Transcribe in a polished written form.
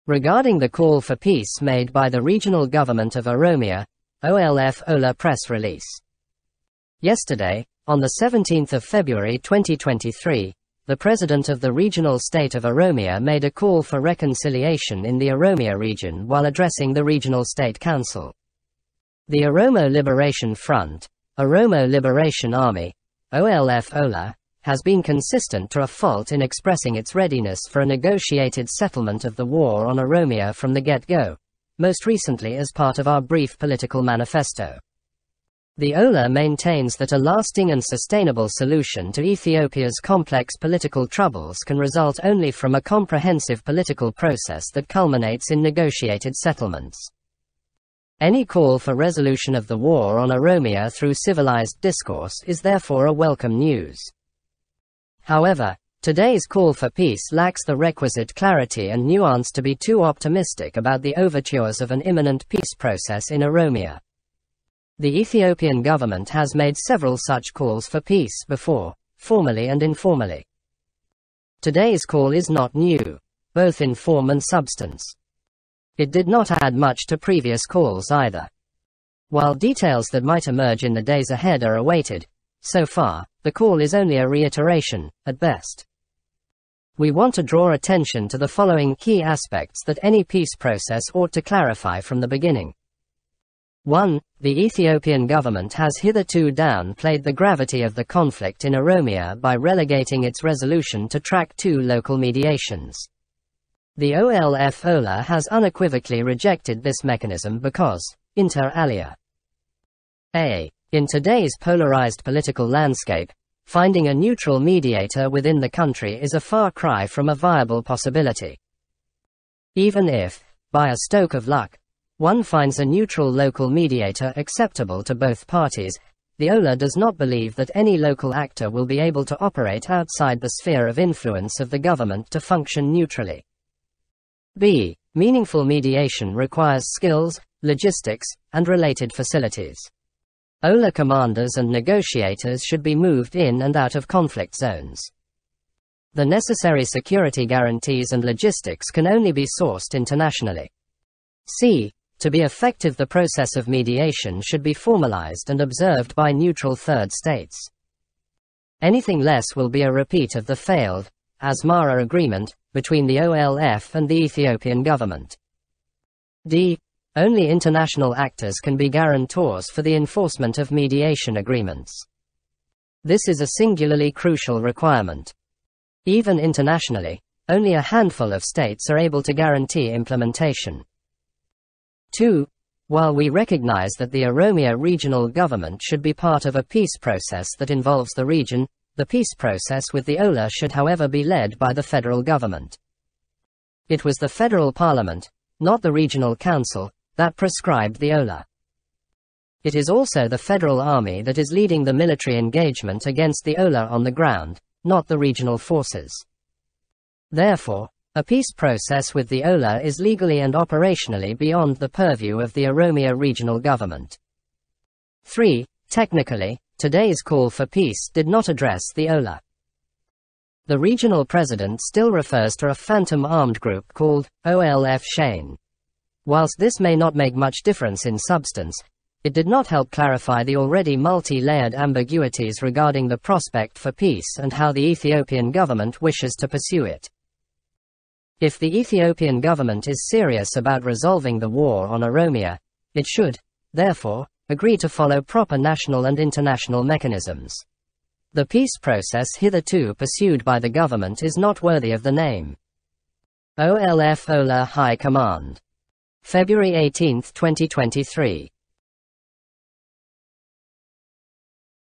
Regarding the call for peace made by the regional government of Oromia, OLF-OLA press release. Yesterday, on the 17th of February 2023, the president of the regional state of Oromia made a call for reconciliation in the Oromia region while addressing the regional state council. The Oromo Liberation Front, Oromo Liberation Army, OLF-OLA, has been consistent to a fault in expressing its readiness for a negotiated settlement of the war on Oromia from the get-go, most recently as part of our brief political manifesto. The OLA maintains that a lasting and sustainable solution to Ethiopia's complex political troubles can result only from a comprehensive political process that culminates in negotiated settlements. Any call for resolution of the war on Oromia through civilized discourse is therefore a welcome news. However, today's call for peace lacks the requisite clarity and nuance to be too optimistic about the overtures of an imminent peace process in Oromia. The Ethiopian government has made several such calls for peace before, formally and informally. Today's call is not new, both in form and substance. It did not add much to previous calls either. While details that might emerge in the days ahead are awaited, so far, the call is only a reiteration, at best. We want to draw attention to the following key aspects that any peace process ought to clarify from the beginning. 1. The Ethiopian government has hitherto downplayed the gravity of the conflict in Oromia by relegating its resolution to track 2 local mediations. The OLF-OLA has unequivocally rejected this mechanism because, inter alia, a. In today's polarized political landscape, finding a neutral mediator within the country is a far cry from a viable possibility. Even if, by a stroke of luck, one finds a neutral local mediator acceptable to both parties, the OLA does not believe that any local actor will be able to operate outside the sphere of influence of the government to function neutrally. B. Meaningful mediation requires skills, logistics, and related facilities. OLA commanders and negotiators should be moved in and out of conflict zones. The necessary security guarantees and logistics can only be sourced internationally. C. To be effective, the process of mediation should be formalized and observed by neutral third states. Anything less will be a repeat of the failed Asmara agreement between the OLF and the Ethiopian government. D. Only international actors can be guarantors for the enforcement of mediation agreements. This is a singularly crucial requirement. Even internationally, only a handful of states are able to guarantee implementation. 2. While we recognize that the Oromia regional government should be part of a peace process that involves the region, the peace process with the OLA should however be led by the federal government. It was the federal parliament, not the regional council, that prescribed the OLA. It is also the federal army that is leading the military engagement against the OLA on the ground, not the regional forces. Therefore, a peace process with the OLA is legally and operationally beyond the purview of the Oromia regional government. 3. Technically, today's call for peace did not address the OLA. The regional president still refers to a phantom armed group called OLF-OLA. Whilst this may not make much difference in substance, it did not help clarify the already multi-layered ambiguities regarding the prospect for peace and how the Ethiopian government wishes to pursue it. If the Ethiopian government is serious about resolving the war on Oromia, it should, therefore, agree to follow proper national and international mechanisms. The peace process hitherto pursued by the government is not worthy of the name. OLF-OLA High Command. February 18, 2023.